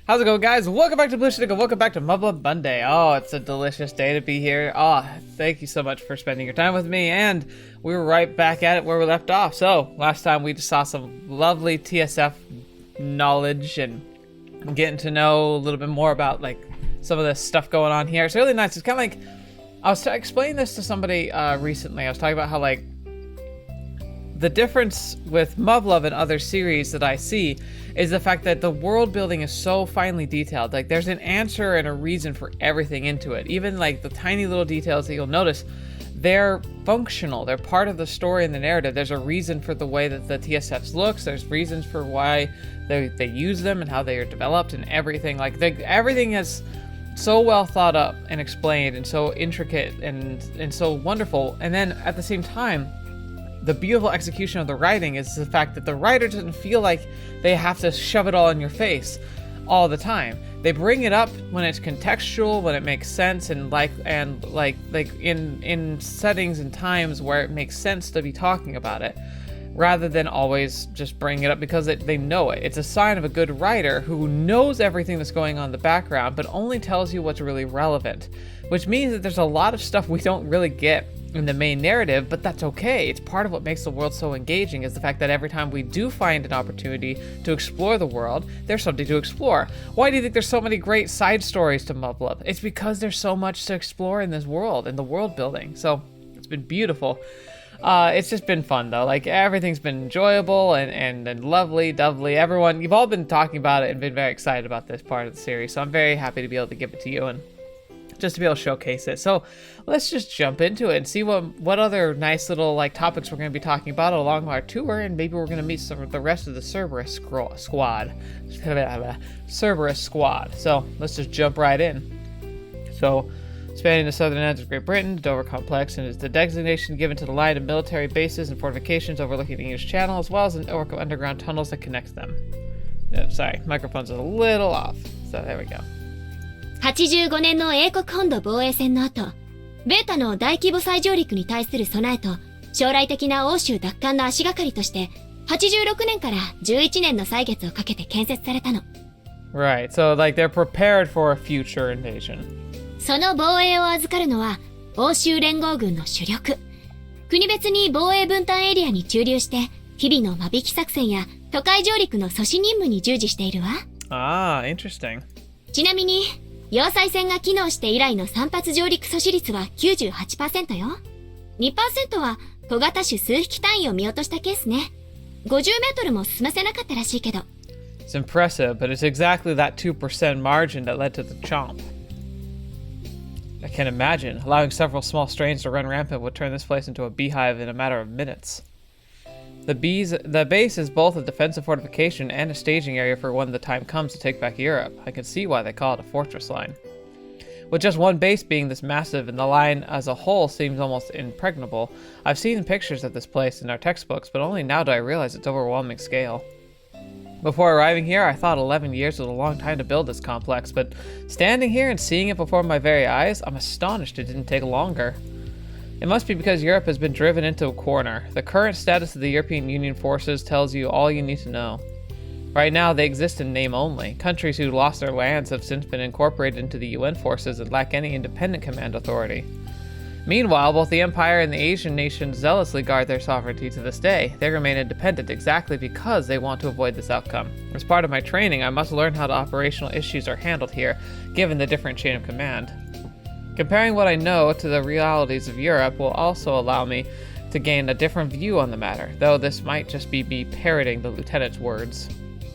How's it going, guys? Welcome back to TheBlueShifting and welcome back to Muv-Luv Monday. Oh, it's a delicious day to be here. Oh, thank you so much for spending your time with me, and we're right back at it where we left off. So, last time we just saw some lovely TSF knowledge and getting to know a little bit more about, like, some of the stuff going on here. It's really nice. It's kind of like, I was explaining this to somebody recently. I was talking about how, like, the difference with Muv-Luv and other series that I see is the fact that the world building is so finely detailed. Like, there's an answer and a reason for everything into it. Even like the tiny little details that you'll notice, they're functional. They're part of the story and the narrative. There's a reason for the way that the TSFs looks. There's reasons for why they use them and how they are developed and everything. Like, everything is so well thought up and explained and so intricate and so wonderful. And then at the same time, the beautiful execution of the writing is the fact that the writer doesn't feel like they have to shove it all in your face all the time. They bring it up when it's contextual, when it makes sense, and like in settings and times where it makes sense to be talking about it, rather than always just bring it up because they know it. It's a sign of a good writer who knows everything that's going on in the background, but only tells you what's really relevant, which means that there's a lot of stuff we don't really get in the main narrative, but that's okay. It's part of what makes the world so engaging, is the fact that every time we do find an opportunity to explore the world, there's something to explore. Why do you think there's so many great side stories to Muv-Luv? It's because there's so much to explore in this world, in the world building. So it's been beautiful. It's just been fun though. Like, everything's been enjoyable and lovely, dovely. Everyone, you've all been talking about it and been very excited about this part of the series. So I'm very happy to be able to give it to you and just to be able to showcase it. So let's just jump into it and see what other nice little like topics we're going to be talking about along our tour, and maybe we're going to meet some of the rest of the Cerberus squad. Cerberus squad. So let's just jump right in. So, spanning the southern ends of Great Britain, Dover Complex, and is the designation given to the line of military bases and fortifications overlooking the English Channel, as well as a network of underground tunnels that connects them. Sorry, microphone's a little off. So there we go. 85年の英国本土防衛戦の後、ベータの大規模再上陸に対する備えと将来的な欧州奪還の足がかりとして86年から11年の歳月をかけて建設されたの。Right, so like they're prepared for a future invasion. その防衛を預かるのは欧州連合軍の主力。国別に防衛分担エリアに駐留して日々の間引き作戦や都会上陸の阻止任務に従事しているわ。Ah, interesting. ちなみに要塞線が機能して以来の散発上陸阻止率は 98% よ。2% は小型種数匹単位を見落としたケースね。50メートルも進ませなかったらしいけど。It's impressive, but it's exactly that 2% margin that led to the chomp. I can't imagine. Allowing several small strains to run rampant would turn this place into a beehive in a matter of minutes. The base is both a defensive fortification and a staging area for when the time comes to take back Europe. I can see why they call it a fortress line. With just one base being this massive and the line as a whole seems almost impregnable, I've seen pictures of this place in our textbooks, but only now do I realize its overwhelming scale. Before arriving here, I thought 11 years was a long time to build this complex, but standing here and seeing it before my very eyes, I'm astonished it didn't take longer. It must be because Europe has been driven into a corner. The current status of the European Union forces tells you all you need to know. Right now, they exist in name only. Countries who lost their lands have since been incorporated into the UN forces and lack any independent command authority. Meanwhile, both the Empire and the Asian nations zealously guard their sovereignty to this day. They remain independent exactly because they want to avoid this outcome. As part of my training, I must learn how the operational issues are handled here, given the different chain of command. Comparing what I know to the realities of Europe will also allow me to gain a different view on the matter, though this might just be me parroting the lieutenant's words.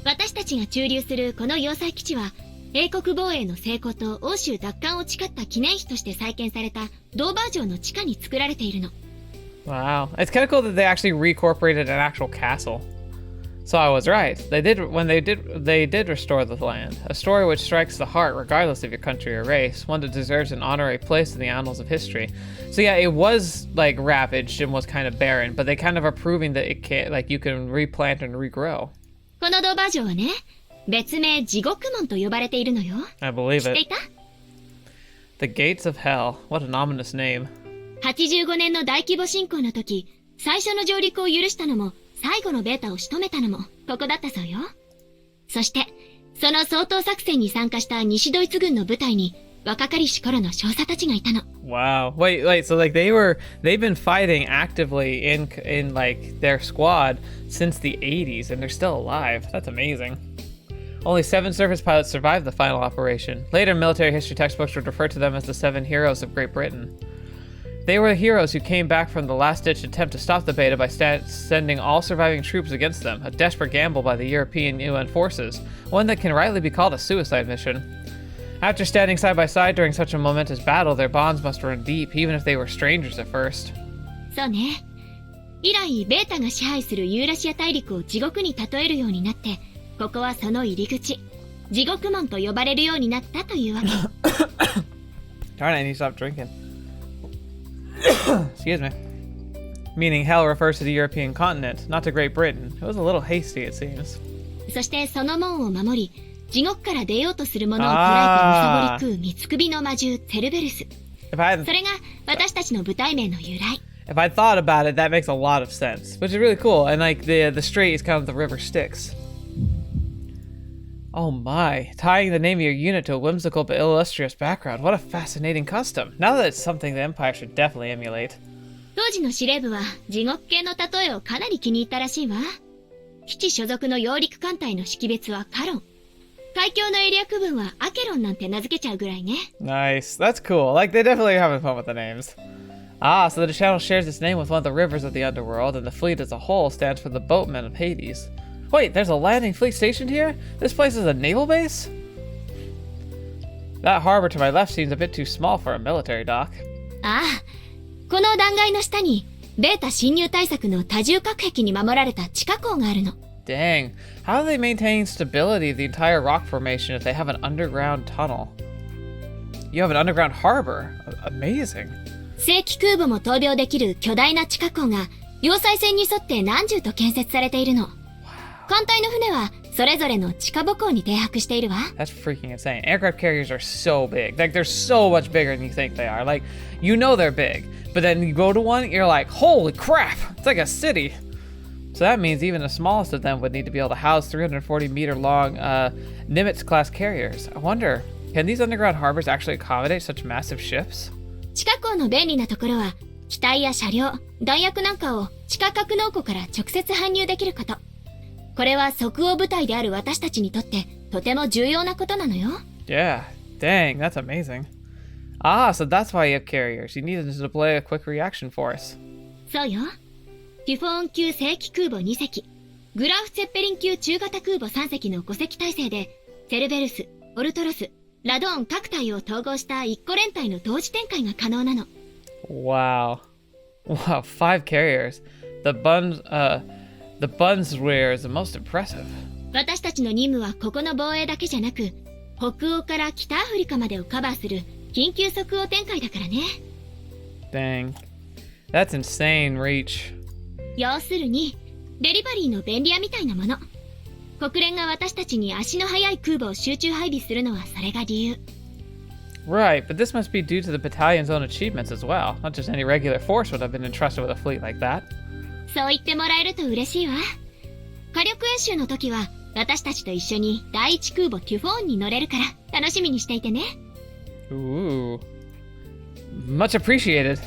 私たちが駐留するこの要塞基地は、英国防衛の成功と欧州奪還を誓った記念碑として再建されたドーバー城の地下に作られているの。Wow, it's kind of cool that they actually reincorporated an actual castle. So I was right. They did restore the land. A story which strikes the heart regardless of your country or race, one that deserves an honorary place in the annals of history. So yeah, it was like ravaged and was kind of barren, but they kind of are proving that it can, like, you can replant and regrow. このドーバー城はね、別名地獄門と呼ばれているのよ。I believe 知ってい it. た？ The Gates of Hell. What an ominous name. 85年の大規模侵攻の時、最初の上陸を許したのも最後のベータを仕留めたのもここだったそうよ。そしてその掃討作戦に参加した西ドイツ軍の部隊に若かりし頃の少佐たちがいたの。 Wow. Wait, so like they've been fighting actively in like their squad since the 80s and they're still alive. That's amazing. Only 7 surface pilots survived the final operation. Later military history textbooks would refer to them as the 7 heroes of Great Britain. They were the heroes who came back from the last-ditch attempt to stop the Beta by sending all surviving troops against them, a desperate gamble by the European UN forces, one that can rightly be called a suicide mission. After standing side by side during such a momentous battle, their bonds must run deep, even if they were strangers at first. そうね。以来、ベータが支配するユーラシア大陸を地獄に例えるようになって、ここはその入り口、地獄門と呼ばれるようになったというわけ。Darn it, I need to stop drinking. Excuse me. Meaning hell refers to the European continent, not to Great Britain. It was a little hasty, it seems. そしてその門を守り、地獄から出ようとする者を捕らえて貪り食う三つ首の魔獣セルベルス。それが私たちの部隊名の由来。If I thought about it, that makes a lot of sense, which is really cool. And like the strait is kind of the river Styx. Oh my, tying the name of your unit to a whimsical but illustrious background. What a fascinating custom. Now that it's something the Empire should definitely emulate. 当時の司令部は地獄系の例えをかなり気に入ったらしいわ。基地所属の揚陸艦隊の識別はカロン。海峡のエリア区分はアケロンなんて名付けちゃうぐらいね。Nice, that's cool. Like they definitely are having fun with the names. Ah, so the channel shares its name with one of the rivers of the underworld, and the fleet as a whole stands for the boatmen of Hades. Wait, there's a landing fleet stationed here? This place is a naval base? That harbor to my left seems a bit too small for a military dock. ああ、この断崖の下にベータ侵入対策の多重隔壁に守られた地下港があるの。Dang, how do they maintain stability of the entire rock formation if they have an underground tunnel? You have an underground harbor. Amazing. 正規空母も闘病できる巨大な地下港が要塞線に沿って何重と建設されているの。艦隊の船はそれぞれの地下母港に停泊しているわ。That's freaking insane. Aircraft carriers are so big. Like they're so much bigger than you think they are. Like you know they're big, but then you go to one, you're like, holy crap! It's like a city. So that means even the smallest of them would need to be able to house 340-meter long Nimitz class carriers. I wonder, can these underground harbors actually accommodate such massive ships? 地下港の便利なところは機体や車両、弾薬なんかを地下格納庫から直接搬入できること。これは即応部隊である私たちにとってとても重要なことなのよ。Yeah, dang, that's amazing. Ah, so that's why you have carriers. You need to deploy a quick reaction force. そうよ。ティフォーン級正規空母2隻、グラフ・ツェッペリン級中型空母3隻の5隻体制で、セルベルス、オルトロス、ラドーン各隊を統合した1個連隊の同時展開が可能なの。Wow. Wow, 5 carriers. The Bundeswehr is the most impressive. 私たちの任務はここの防衛だけじゃなく、北欧から北アフリカまでをカバーする緊急即応展開だからね。Dang. That's insane reach. 要するに、デリバリーの便利屋みたいなもの。国連が私たちに足の速い空母を集中配備するのはそれが理由。Right, but this must be due to the battalion's own achievements as well. Not just any regular force would have been entrusted with a fleet like that. そう言ってもらえると嬉しいわ。火力演習の時は私たちと一緒に第一空母テュフォーンに乗れるから楽しみにしていてね。Ooh. Much appreciated.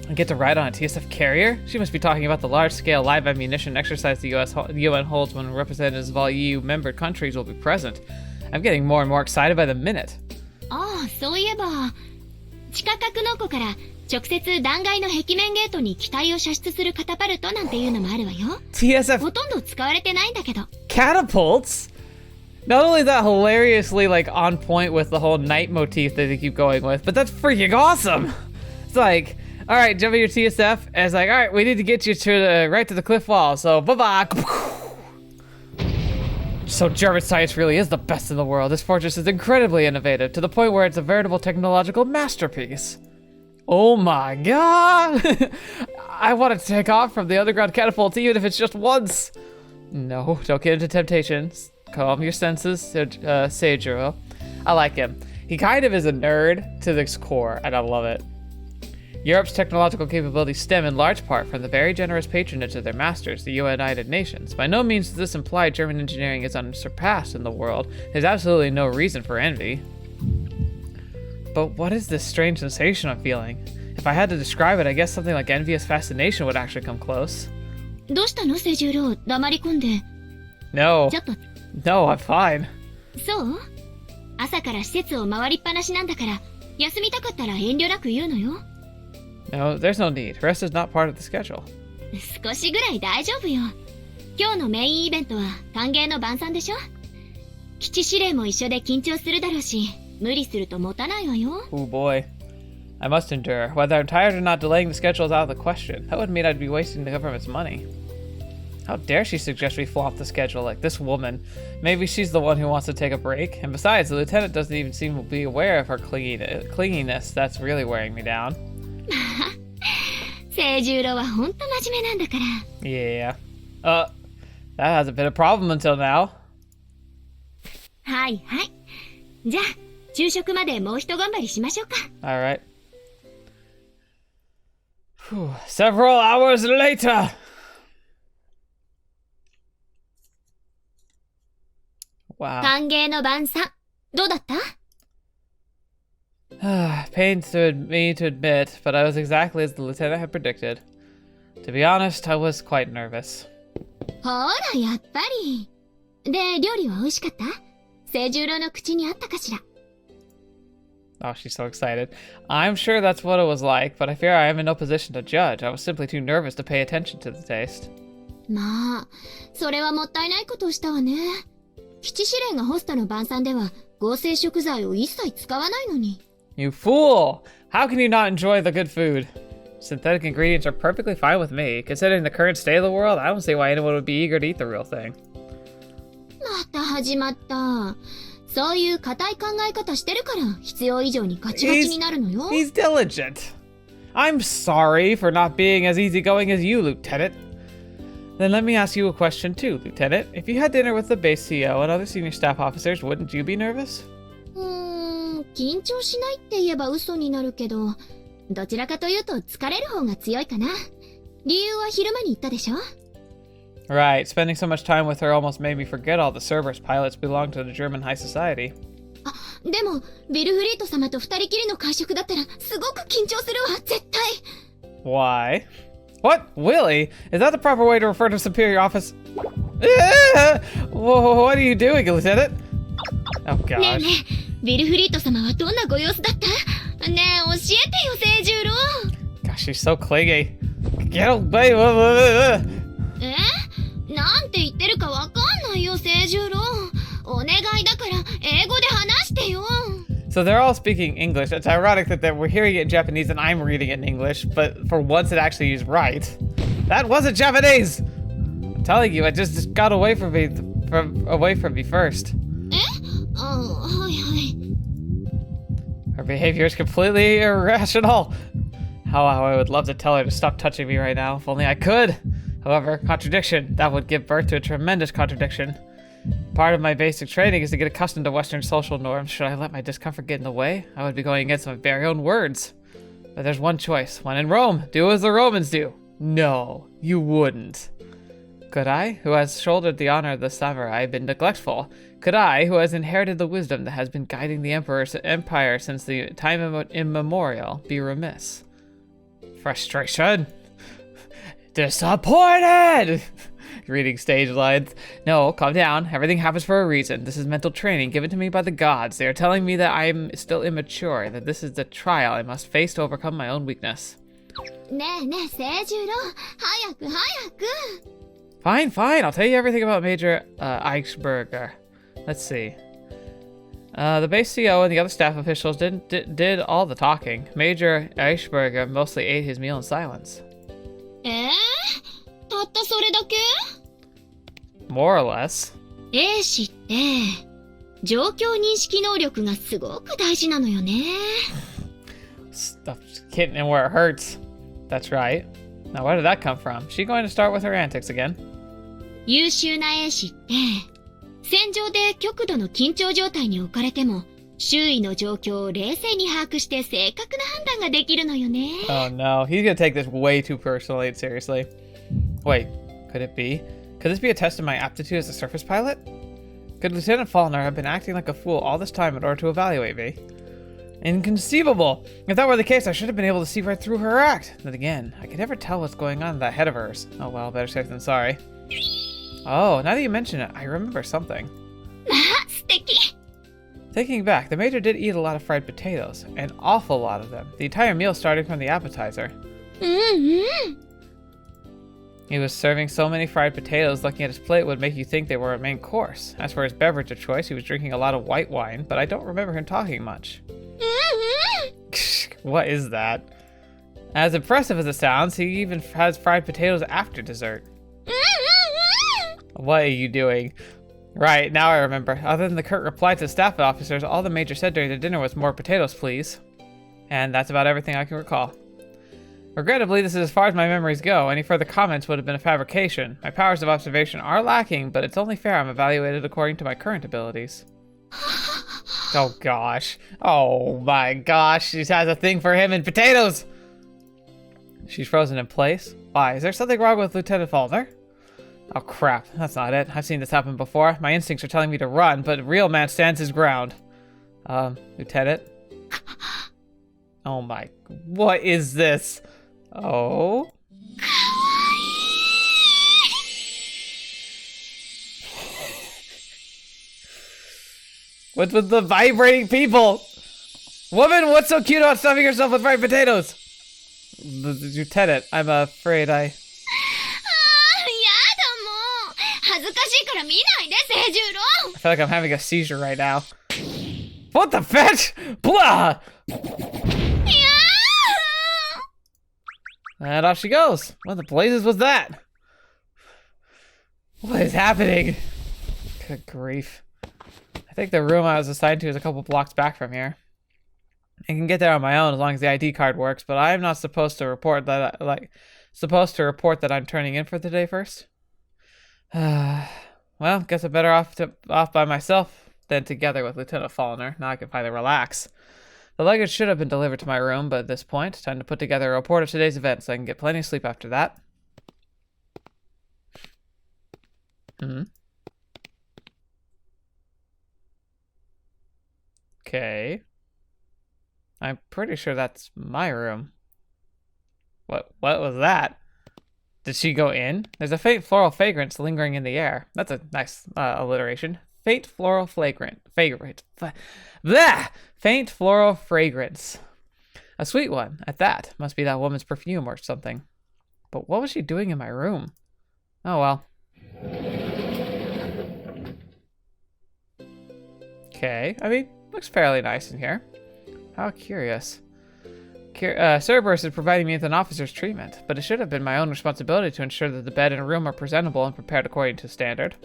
I get to ride on a TSF carrier? She must be talking about the large-scale live ammunition exercise the UN holds when representatives of all EU-member countries will be present. I'm getting more and more excited by the minute. ああ、そういえば、地下格納庫から直接断崖の壁面ゲートに機体を射出するカタパルトなんていうのもあるわよ。TSF ほとんど使われてないんだけど。catapults? Not only is that hilariously like on point with the whole night motif that they keep going with, but that's freaking awesome. It's like, all right, jump in your TSF, and it's like, all right, we need to get you to right to the cliff wall. So bye-bye. So German science really is the best in the world. This fortress is incredibly innovative to the point where it's a veritable technological masterpiece. Oh my god! I want to take off from the underground catapult even if it's just once. No, don't get into temptations. Calm your senses, Seijurou. I like him. He kind of is a nerd to this core, and I love it. Europe's technological capabilities stem in large part from the very generous patronage of their masters, the United Nations. By no means does this imply German engineering is unsurpassed in the world. There's absolutely no reason for envy. But what is this strange sensation I'm feeling? If I had to describe it, I guess something like envious fascination would actually come close. どうしたの、清十郎、黙り込んで。No. ちょっと。No, I'm fine. そう？朝から施設を回りっぱなしなんだから、休みたかったら遠慮なく言うのよ。No, there's no need. Rest is not part of the schedule. 少しぐらい大丈夫よ。今日のメインイベントは歓迎の晩餐でしょ。基地司令も一緒で緊張するだろうし、無理すると持たないわよ。Oh boy. I must endure. Whether I'm tired or not, delaying the schedule is out of the question. That would mean I'd be wasting the government's money. How dare she suggest we flop the schedule like this woman? Maybe she's the one who wants to take a break. And besides, the lieutenant doesn't even seem to be aware of her clinginess. That's really wearing me down. 清十郎はほんと真面目なんだから。Yeah. That hasn't been a problem until now. はいはい。じゃあ、昼食までもう一頑張りしましょうか。Alright. Several hours later! Wow. 歓迎の晩餐、どうだった？ Pains to me to admit, but I was exactly as the lieutenant had predicted. To be honest, I was quite nervous. ほら、やっぱり。で、料理は美味しかった？清十郎の口にあったかしら？ Oh, she's so excited. I'm sure that's what it was like, but I fear I am in no position to judge. I was simply too nervous to pay attention to the taste. まあ、それはもったいないことをしたわね。基地司令がホストの晩餐では合成食材を一切使わないのに。You fool! How can you not enjoy the good food? Synthetic ingredients are perfectly fine with me. Considering the current state of the world, I don't see why anyone would be eager to eat the real thing. また始まった。そういう固い考え方してるから必要以上にガチガチになるのよ。He's diligent. I'm sorry for not being as easygoing as you, Lieutenant. Then let me ask you a question too, Lieutenant. If you had dinner with the base CEO and other senior staff officers, wouldn't you be nervous? 緊張しないって言えば嘘になるけど、どちらかというと疲れる方が強いかな。理由は昼間に言ったでしょ？ Right, spending so much time with her almost made me forget all the Cerberus pilots belong to the German high society. あ、でも、ビルフリート様と二人きりの会食だったらすごく緊張するわ、絶対。Why? What? Willie? Is that the proper way to refer to superior office? What are you doing, Lieutenant? Oh gosh. ねえねえ、ビルフリート様はどんなご様子だった？ねえ、教えてよ、清十郎。Gosh, she's so clingy. Get away! なんて言ってるかわかんないよ、清十郎。お願いだから英語で話してよ。So they're all speaking English. It's ironic that we're hearing it in Japanese and I'm reading it in English, but for once it actually is right. That wasn't Japanese! I'm telling you, it just got away from me first. はいはい。 Her behavior is completely irrational. How I would love to tell her to stop touching me right now, if only I could. However, contradiction, that would give birth to a tremendous contradiction. Part of my basic training is to get accustomed to Western social norms. Should I let my discomfort get in the way? I would be going against my very own words. But there's one choice. When in Rome, do as the Romans do. No, you wouldn't. Could I, who has shouldered the honor of the samurai, been neglectful? Could I, who has inherited the wisdom that has been guiding the empire since the time immemorial, be remiss? Frustration. Disappointed! Reading stage lines. No, calm down. Everything happens for a reason. This is mental training given to me by the gods. They are telling me that I am still immature, that this is the trial I must face to overcome my own weakness. ねえねえ、清十郎、早く早く。 Fine, fine. I'll tell you everything about Major Eichberger. Let's see. The base CEO and the other staff officials did all the talking. Major Eichberger mostly ate his meal in silence. たったそれだけ？ More or less. 英士って、状況認識能力がすごく大事なのよね。Stuff hitting him where it hurts. That's right. Now where did that come from? She going to start with her antics again? 優秀な英士って、戦場で極度の緊張状態に置かれても、周囲の状況を冷静に把握して正確な判断ができるのよね。Oh no, he's gonna take this way too personally and seriously. Wait, could it be? Could this be a test of my aptitude as a surface pilot? Could Lieutenant Faulkner have been acting like a fool all this time in order to evaluate me? Inconceivable! If that were the case, I should have been able to see right through her act. Then again, I could never tell what's going on in that head of hers. Oh well, better safe than sorry. Oh, now that you mention it, I remember something. まあ、素敵。 Thinking back, the Major did eat a lot of fried potatoes. An awful lot of them. The entire meal starting from the appetizer. うんうん。 He was serving so many fried potatoes, looking at his plate would make you think they were a main course. As for his beverage of choice, he was drinking a lot of white wine, but I don't remember him talking much. うんうん。 What is that? As impressive as it sounds, he even has fried potatoes after dessert. うんうんうん。 What are you doing? Right, now I remember. Other than the curt reply to the staff officers, all the Major said during the dinner was more potatoes, please. And that's about everything I can recall. Regrettably, this is as far as my memories go. Any further comments would have been a fabrication. My powers of observation are lacking, but it's only fair I'm evaluated according to my current abilities. Oh gosh. Oh my gosh, she has a thing for him and potatoes! She's frozen in place. Why, is there something wrong with Lieutenant Faulkner? Oh crap, that's not it. I've seen this happen before. My instincts are telling me to run, but a real man stands his ground. Lieutenant? Oh my, what is this? Oh? What's with the vibrating people? Woman, what's so cute about stuffing yourself with fried potatoes? Lieutenant, I'm afraid I... ああ、やだもう。恥ずかしいから見ないで、清十郎。 I feel like I'm having a seizure right now. What the fetch? Blah! いや And off she goes. What the blazes was that? What is happening? Good grief. I think the room I was assigned to is a couple blocks back from here. I can get there on my own as long as the ID card works, but I am not supposed to report that I'm turning in for the day first. Well, guess I'm better off by myself than together with Lieutenant Faulkner. Now I can finally relax. The luggage should have been delivered to my room, but at this point, time to put together a report of today's events so I can get plenty of sleep after that. Okay. I'm pretty sure that's my room. What was that? Did she go in? There's a faint floral fragrance lingering in the air. That's a nice alliteration. Faint floral fragrance. Faint floral fragrance. A sweet one, at that. Must be that woman's perfume or something. But what was she doing in my room? Oh well. Okay, I mean, looks fairly nice in here. How curious. Cerberus is providing me with an officer's treatment, but it should have been my own responsibility to ensure that the bed and room are presentable and prepared according to standard.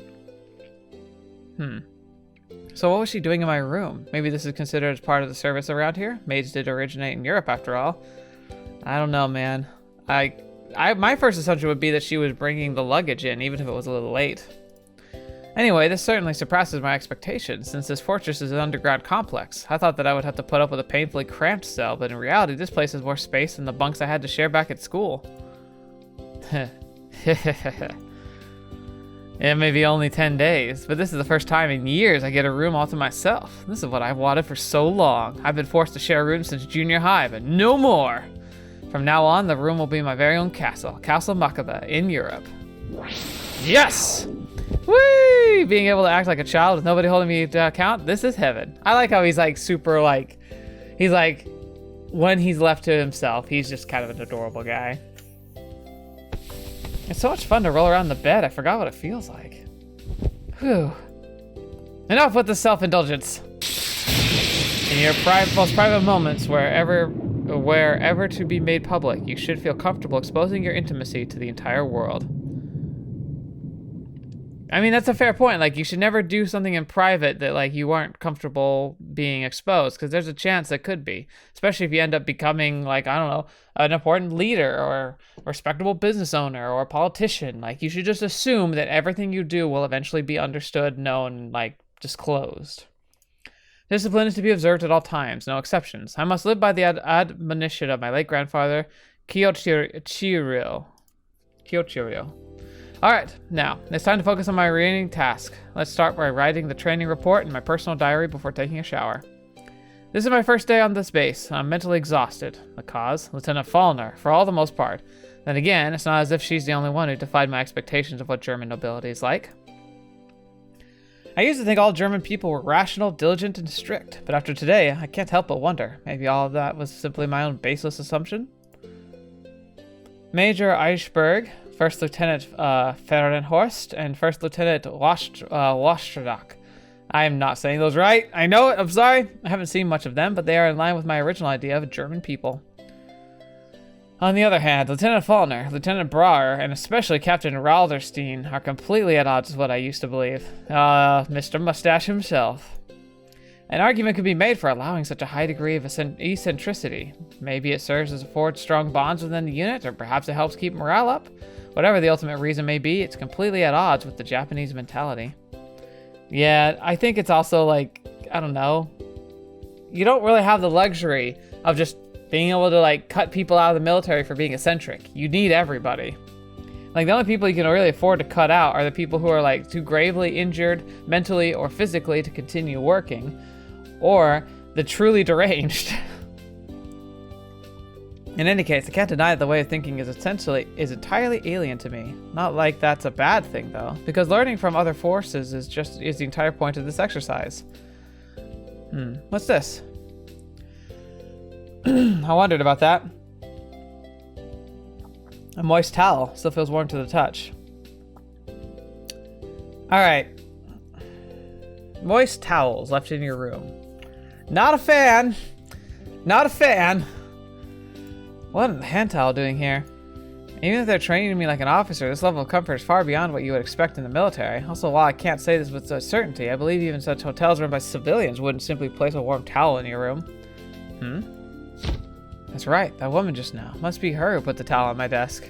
So what was she doing in my room? Maybe this is considered as part of the service around here? Maids did originate in Europe after all. I don't know, man. My first assumption would be that she was bringing the luggage in, even if it was a little late. Anyway, this certainly surpasses my expectations, since this fortress is an underground complex. I thought that I would have to put up with a painfully cramped cell, but in reality, this place has more space than the bunks I had to share back at school. It may be only 10 days, but this is the first time in years I get a room all to myself. This is what I've wanted for so long. I've been forced to share a room since junior high, but no more! From now on, the room will be my very own castle, Castle Makaba, in Europe. Yes! Whee! Being able to act like a child with nobody holding me to account, this is heaven. I like how he's like super like, he's like, when he's left to himself, he's just kind of an adorable guy. It's so much fun to roll around in the bed, I forgot what it feels like. Whew. Enough with the self-indulgence. In your most private moments, wherever to be made public, you should feel comfortable exposing your intimacy to the entire world. I mean, that's a fair point. Like, you should never do something in private that, like, you aren't comfortable being exposed, because there's a chance it could be. Especially if you end up becoming, like, I don't know, an important leader or a respectable business owner or a politician. Like, you should just assume that everything you do will eventually be understood, known, like, disclosed. Discipline is to be observed at all times, no exceptions. I must live by the admonition of my late grandfather, Kyochiryo. Alright, now, it's time to focus on my remaining task. Let's start by writing the training report in my personal diary before taking a shower. This is my first day on this base. I'm mentally exhausted. The cause? Lieutenant Fallner, for all the most part. Then again, it's not as if she's the only one who defied my expectations of what German nobility is like. I used to think all German people were rational, diligent, and strict, but after today, I can't help but wonder. Maybe all of that was simply my own baseless assumption? Major Eichberg, First Lieutenant Fehrenhorst, and First Lieutenant Wastradak. I am not saying those right. I know it. I'm sorry. I haven't seen much of them, but they are in line with my original idea of German people. On the other hand, Lieutenant Fallner, Lieutenant Brauer, and especially Captain Ralderstein are completely at odds with what I used to believe. Mr. Mustache himself. An argument could be made for allowing such a high degree of eccentricity. Maybe it serves as a forged strong bonds within the unit, or perhaps it helps keep morale up. Whatever the ultimate reason may be, it's completely at odds with the Japanese mentality. Yeah, I think it's also like, I don't know. You don't really have the luxury of just being able to like cut people out of the military for being eccentric. You need everybody. Like the only people you can really afford to cut out are the people who are like too gravely injured mentally or physically to continue working, or the truly deranged. In any case, I can't deny that the way of thinking is entirely alien to me. Not like that's a bad thing though, because learning from other forces is the entire point of this exercise. What's this? I wondered about that. A moist towel. Still feels warm to the touch. Alright. Moist towels left in your room. Not a fan. Not a fan. What is the hand towel doing here? Even if they're training me like an officer, this level of comfort is far beyond what you would expect in the military. Also, while I can't say this with certainty, I believe even such hotels run by civilians wouldn't simply place a warm towel in your room. That's right, that woman just now. Must be her who put the towel on my desk.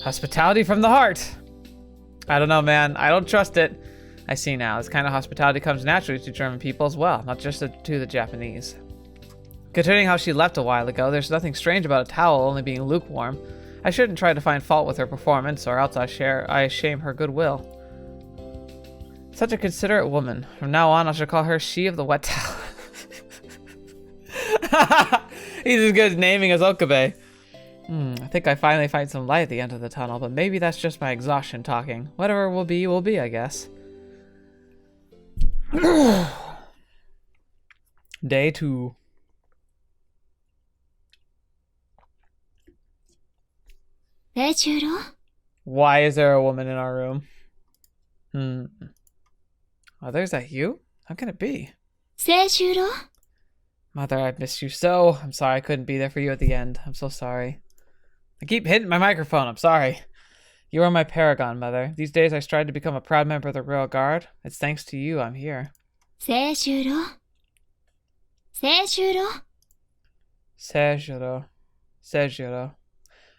Hospitality from the heart. I don't know, man. I don't trust it. I see now. This kind of hospitality comes naturally to German people as well, not just to the Japanese. Considering how she left a while ago, there's nothing strange about a towel only being lukewarm. I shouldn't try to find fault with her performance, or else I shame her goodwill. Such a considerate woman. From now on, I shall call her she of the wet towel. He's as good as naming as Okabe. I think I finally find some light at the end of the tunnel, but maybe that's just my exhaustion talking. Whatever will be, I guess. Day 2. Seijurou? Why is there a woman in our room? Oh, there's that you? How can it be? Seijurou? Mother, I've missed you so. I'm sorry I couldn't be there for you at the end. I'm so sorry. I keep hitting my microphone. I'm sorry. You are my paragon, Mother. These days I strive to become a proud member of the Royal Guard. It's thanks to you I'm here. Seijurou? Seijurou? Seijurou.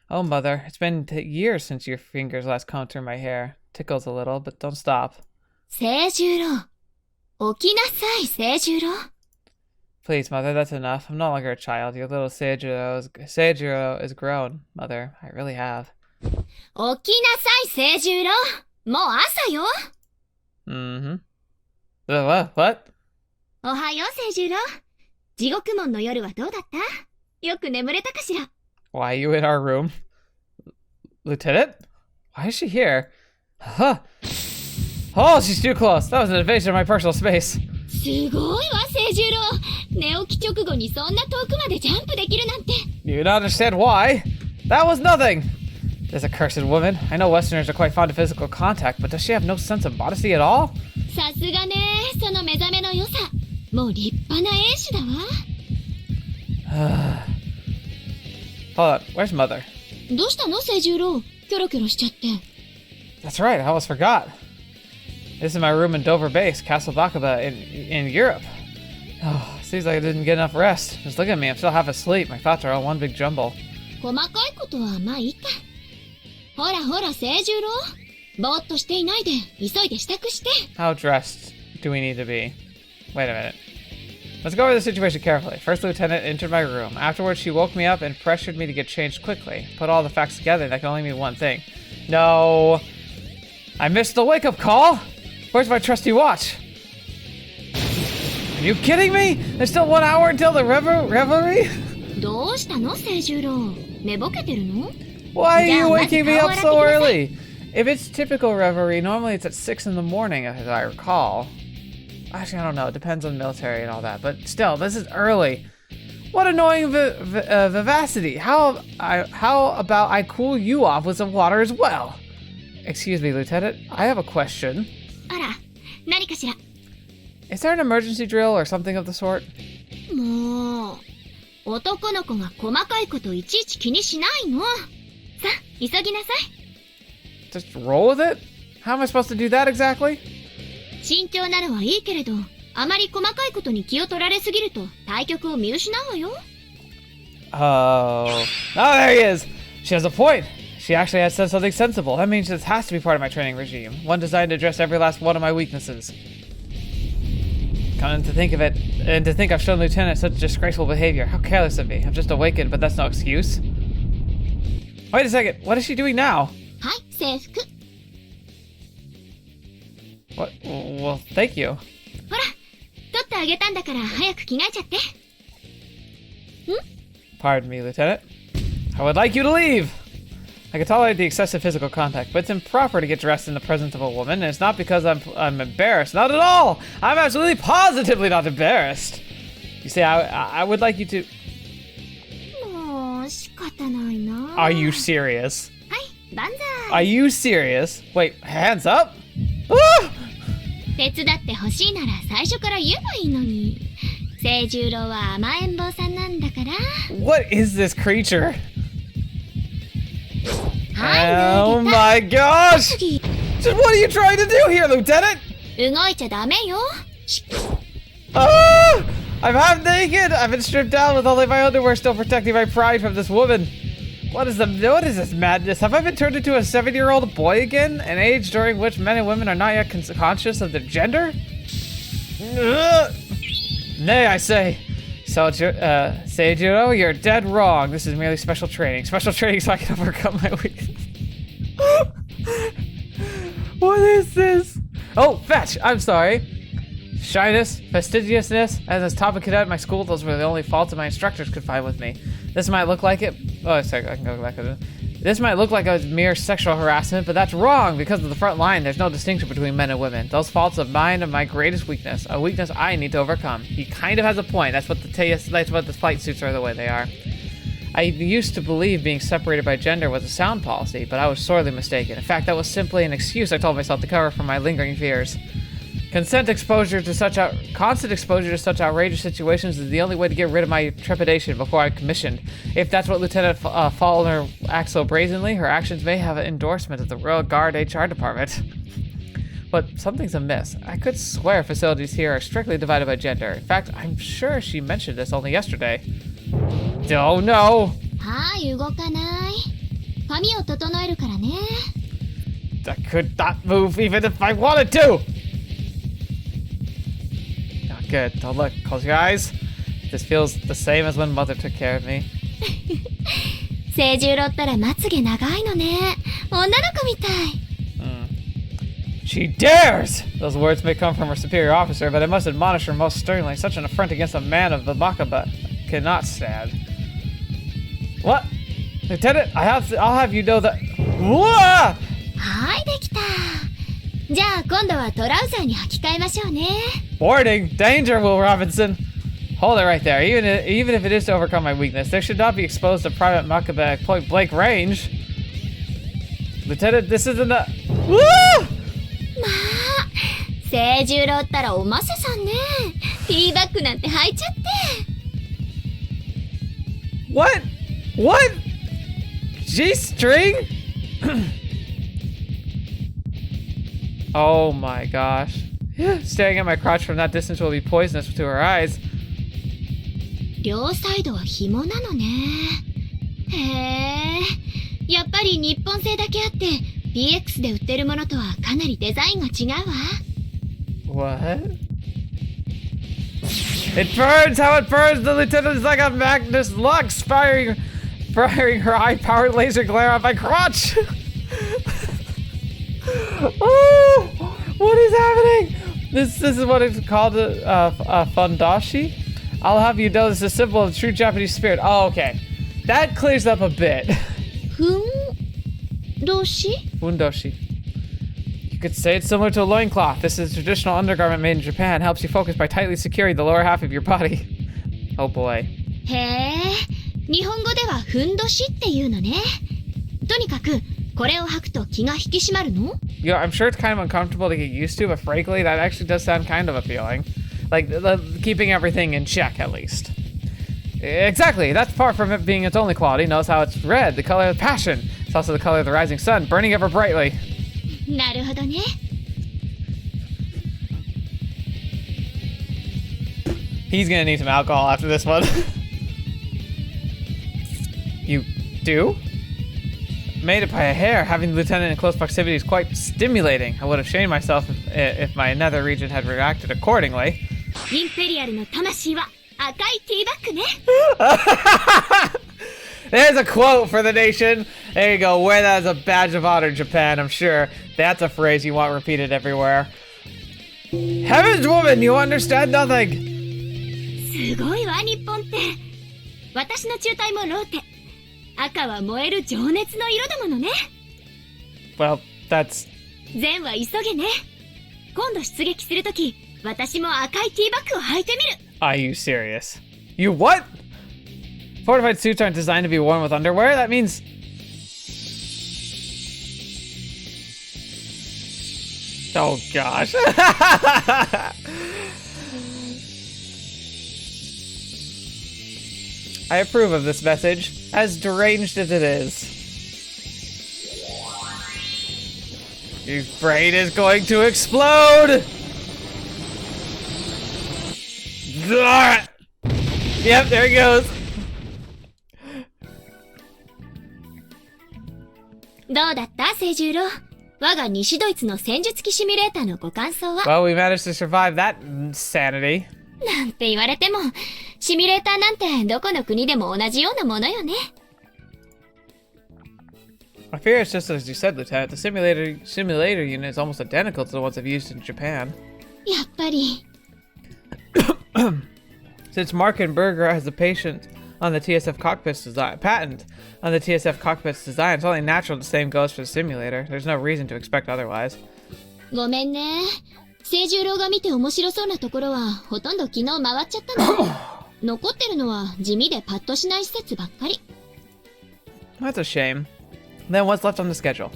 Oh, Mother, it's been years since your fingers last combed through my hair. Tickles a little, but don't stop. Seijurou. Okinasai, Seijurou. Please, Mother, that's enough. I'm no longer a child. Your little Seijurou is grown, Mother. I really have. Okinasai, Seijurou. Mou asa yo. What? Ohayo, Seijurou. Jigokumon no yoru wa dou datta? Yoku nemureta kashira? Why are you in our room? Lieutenant? Why is she here? Huh. Oh, she's too close. That was an invasion of my personal space. すごいわ、Seijurou. 寝起き直後にそんな遠くまでジャンプできるなんて。 You don't understand why? That was nothing. This accursed woman. I know Westerners are quite fond of physical contact, but does she have no sense of modesty at all? さすがね、その目覚めの良さ。もう立派な英士だわ。Hold on, where's Mother? どうしたの、Seijurou? キョロキョロしちゃって。 That's right, I almost forgot. This is my room in Dover Base, Castle Bakuba in Europe. Oh, seems like I didn't get enough rest. Just look at me, I'm still half asleep. My thoughts are all one big jumble. 細かいことはまあいいか。ほらほら、Seijurou。ぼーっとしていないで、急いで支度して。 How dressed do we need to be? Wait a minute. Let's go over the situation carefully. First lieutenant entered my room. Afterwards, she woke me up and pressured me to get changed quickly. Put all the facts together, that can only mean one thing. No. I missed the wake-up call? Where's my trusty watch? Are you kidding me? There's still 1 hour until the revelry? どうしたの、Seijurou? 寝ぼけてるの? Why are you waking me up so early? If it's typical revelry, normally it's at 6 in the morning, as I recall. Actually, I don't know. It depends on the military and all that. But still, this is early. What annoying vivacity. How about I cool you off with some water as well? Excuse me, Lieutenant. I have a question. あら、何かしら? Is there an emergency drill or something of the sort? もう、男の子が細かいこといちいち気にしないの。さ、急ぎなさい。Just roll with it? How am I supposed to do that exactly? 慎重なのはいいけれど、あまり細かいことに気を取られすぎると対局を見失うわよ。Oh, there he is. She has a point. She actually has said something sensible. That means this has to be part of my training regime. One designed to address every last one of my weaknesses. Come to think of it, and to think I've shown Lieutenant such disgraceful behavior. How careless of me. I've just awakened, but that's no excuse. Wait a second. What is she doing now? はい、制服。What? Well, thank you. ほら、取ってあげたんだから早く着替えちゃって。Pardon me, Lieutenant. I would like you to leave. I can tolerate the excessive physical contact, but it's improper to get dressed in the presence of a woman, and it's not because I'm embarrassed. Not at all. I'm absolutely positively not embarrassed. You see, I would like you to... もう仕方ないな。Are you serious? はい、万歳。 Are you serious? Wait, hands up? 手伝ってほしいなら最初から言えばいいのに。清十郎は甘えん坊さんなんだから。What is this creature? Oh my gosh! Just what are you trying to do here, Lieutenant? 動いちゃダメよ。Ah! I'm half naked! I've been stripped down with only my underwear still protecting my pride from this woman. What is this madness? Have I been turned into a 7-year-old boy again? An age during which men and women are not yet conscious of their gender? Nay, I say. So, Seijurou, you're dead wrong. This is merely special training. Special training so I can overcome my weakness. What is this? Oh, fetch! I'm sorry. Shyness, fastidiousness, as a top cadet at my school, those were the only faults that my instructors could find with me. This might look like it. Oh, sorry, I can go back to it. This might look like a mere sexual harassment, but that's wrong. Because of the front line, there's no distinction between men and women. Those faults of mine are my greatest weakness, a weakness I need to overcome. He kind of has a point. That's what the flight suits are the way they are. I used to believe being separated by gender was a sound policy, but I was sorely mistaken. In fact, that was simply an excuse I told myself to cover for my lingering fears. Constant exposure to such outrageous situations is the only way to get rid of my trepidation before I'm commissioned. If that's what Lieutenant Faulkner acts so brazenly, her actions may have an endorsement of the Royal Guard HR department. But something's amiss. I could swear facilities here are strictly divided by gender. In fact, I'm sure she mentioned this only yesterday. Oh no! はい、動かない。髪を整えるからね。I could not move even if I wanted to! Good. Don't look. Close your eyes. This feels the same as when Mother took care of me. 清十郎ったらまつげ長いのね。女の子みたい。She dares! Those words may come from her superior officer, but I must admonish her most sternly. Such an affront against a man of the Makaba cannot stand. What? Lieutenant, I'll have you know that... Whoa! はい、できた。じゃあ今度はトラウザーに履き替えましょうね。Warning! Danger, Will Robinson! Hold it right there. Even if it is to overcome my weakness, there should not be exposed to private Makaba at point blank range. Lieutenant, this isn't a... Woo! まあ、清十郎ったらおませさんね。ティーバッグなんて履いちゃって。What? What? G-string? Oh my gosh. Staring at my crotch from that distance will be poisonous to her eyes. 両サイドは紐なのね。へえ。やっぱり日本製だけあって PX で売ってるものとはかなりデザインが違うわ。What? It burns! How it burns! The lieutenant is like a Magnus Lux firing her high-powered laser glare on my crotch! Oh! What is happening? This is what it's called, a fundashi? I'll have you know this is a symbol of true Japanese spirit. Oh, okay. That clears up a bit. Fundashi? Fundashi. You could say it's similar to a loincloth. This is a traditional undergarment made in Japan. Helps you focus by tightly securing the lower half of your body. Oh boy. へえ、日本語ではふんどしっていうのね。とにかく、これを履くと気が引き締まるの? Yeah, I'm sure it's kind of uncomfortable to get used to, but frankly, that actually does sound kind of appealing. Like, keeping everything in check, at least. Exactly, that's far from it being its only quality. Notice how it's red, the color of passion. It's also the color of the rising sun, burning ever brightly. なるほどね。He's gonna need some alcohol after this one. You do? Made it by a hair. Having the lieutenant in close proximity is quite stimulating. I would have shamed myself if my nether region had reacted accordingly. インペリアルの魂は赤いティーバッグね。There's a quote for the nation. There you go. Wear that as a badge of honor, Japan. I'm sure that's a phrase you want repeated everywhere. Heavens, woman, you understand nothing. すごいわ、日本って。私の中隊もローテ。赤は燃える情熱の色だものね。Well, that's... 善は急げね。今度出撃するとき、私も赤いティーバッグを履いてみる。Are you serious? You what? Fortified suits aren't designed to be worn with underwear? That means... Oh gosh. I approve of this message, as deranged as it is. Your brain is going to explode! Yep, there he goes. どうだった、清十郎。我が西ドイツの戦術機シミュレーターのご感想は? Well, we managed to survive that insanity. なんて言われても、シミュレーターなんてどこの国でも同じようなものよね。I fear it's just as you said, Lieutenant. The simulator unit is almost identical to the ones I've used in Japan. やっぱり。Since Markenberger has a patent on the TSF cockpit's design, it's only natural the same goes for the simulator. There's no reason to expect otherwise. ごめんね。清十郎が見て面白そうなところはほとんど昨日回っちゃったの。残ってるのは地味でパッとしない施設ばっかり。That's a shame. Then what's left on the schedule?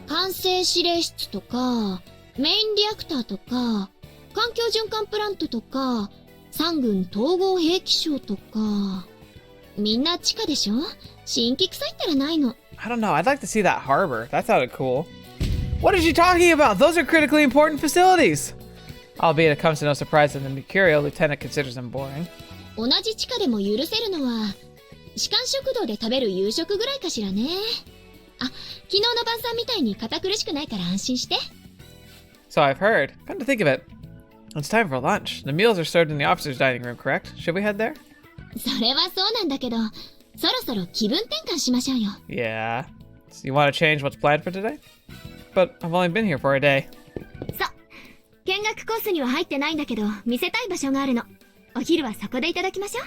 管制指令室とか、メインリアクターとか、環境循環プラントとか、三軍統合兵器廠とか。みんな地下でしょ？新規臭いったらないの。I don't know. I'd like to see that harbor. That sounded cool. What is she talking about? Those are critically important facilities. Albeit it comes to no surprise that the Mercurial Lieutenant considers them boring. 同じ地下でも許せるのは、士官食堂で食べる夕食ぐらいかしらね。あ、昨日の晩餐みたいに堅苦しくないから安心して。So I've heard. Come to think of it, it's time for lunch. The meals are served in the officers' dining room, correct? Should we head there? それはそうなんだけど、そろそろ気分転換しましょうよ。Yeah. So you want to change what's planned for today? But I've only been here for a day. そう。見学コースには入ってないんだけど、見せたい場所があるの。お昼はそこでいただきましょう。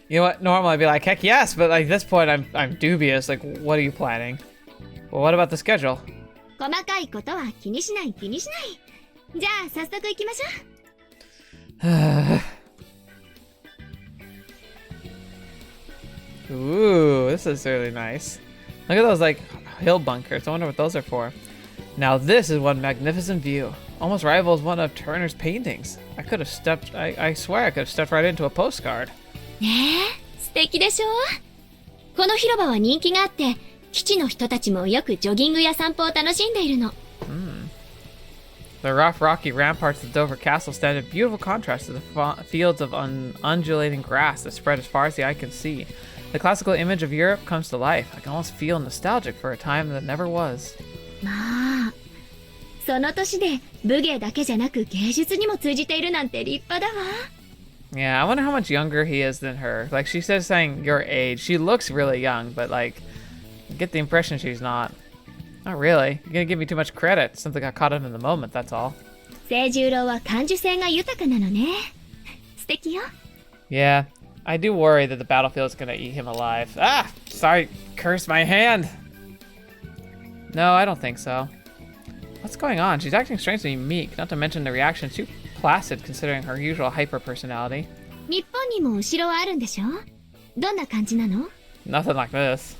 You know what? Normally I'd be like, heck yes, but like this point I'm dubious. Like, what are you planning? Well, what about the schedule? 細かいことは気にしない。じゃあ早速行きましょう。Ooh, this is really nice. Look at those, like, hill bunkers. I wonder what those are for. Now this is one magnificent view. Almost rivals one of Turner's paintings. I swear I could have stepped right into a postcard. ねえ、素敵でしょ？この広場は人気があって、基地の人たちもよくジョギングや散歩を楽しんでいるの。The rough, rocky ramparts of Dover Castle stand in beautiful contrast to the fields of undulating grass that spread as far as the eye can see. The classical image of Europe comes to life. I can almost feel nostalgic for a time that never was. まあ、その年で武芸だけじゃなく芸術にも通じているなんて立派だわ。Yeah, I wonder how much younger he is than her. Like, she says saying your age. She looks really young, but like, I get the impression she's not. Not really. You're gonna give me too much credit. Something got caught up in the moment, that's all. 清十郎は感受性が豊かなのね。素敵よ。Yeah, I do worry that the battlefield is gonna eat him alive. Ah! Sorry, curse my hand! No, I don't think so. What's going on? She's acting strangely meek, not to mention the reaction too placid considering her usual hyper-personality. 日本にもお城はあるんでしょ？どんな感じなの？ Nothing like this.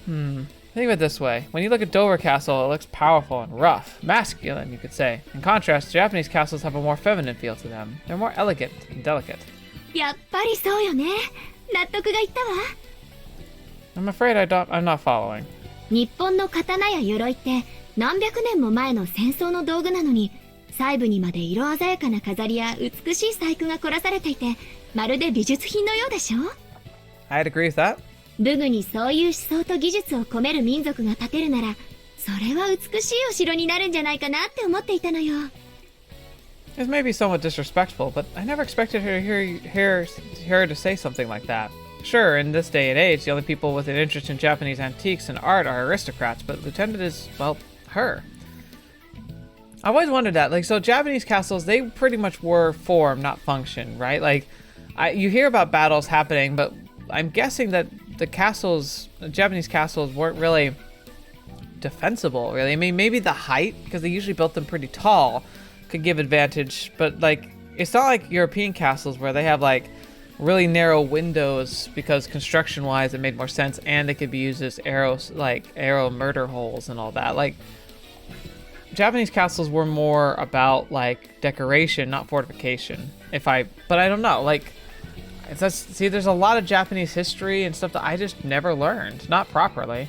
Think of it this way. When you look at Dover Castle, it looks powerful and rough. Masculine, you could say. In contrast, Japanese castles have a more feminine feel to them. They're more elegant and delicate. やっぱりそうよね。納得がいったわ。I'm afraid I'm not following. 日本の刀や鎧って何百年も前の戦争の道具なのに、細部にまで色鮮やかな飾りや美しい細工が凝らされていて、まるで美術品のようでしょ？ I'd agree with that. 武具にそういう思想と技術を込める民族が建てるなら、それは美しいお城になるんじゃないかなって思っていたのよ。This may be somewhat disrespectful, but I never expected her to say something like that. Sure, in this day and age, the only people with an interest in Japanese antiques and art are aristocrats, but Lieutenant is, well, her. I've always wondered that. Like, so Japanese castles, they pretty much were form, not function, right? Like, you hear about battles happening, but I'm guessing that the Japanese castles weren't really defensible, really. I mean, maybe the height, because they usually built them pretty tall, could give advantage, but like, it's not like European castles where they have like really narrow windows because construction-wise it made more sense, and they could be used as arrow murder holes and all that. Like, Japanese castles were more about like decoration, not fortification. But I don't know. Like, there's a lot of Japanese history and stuff that I just never learned, not properly.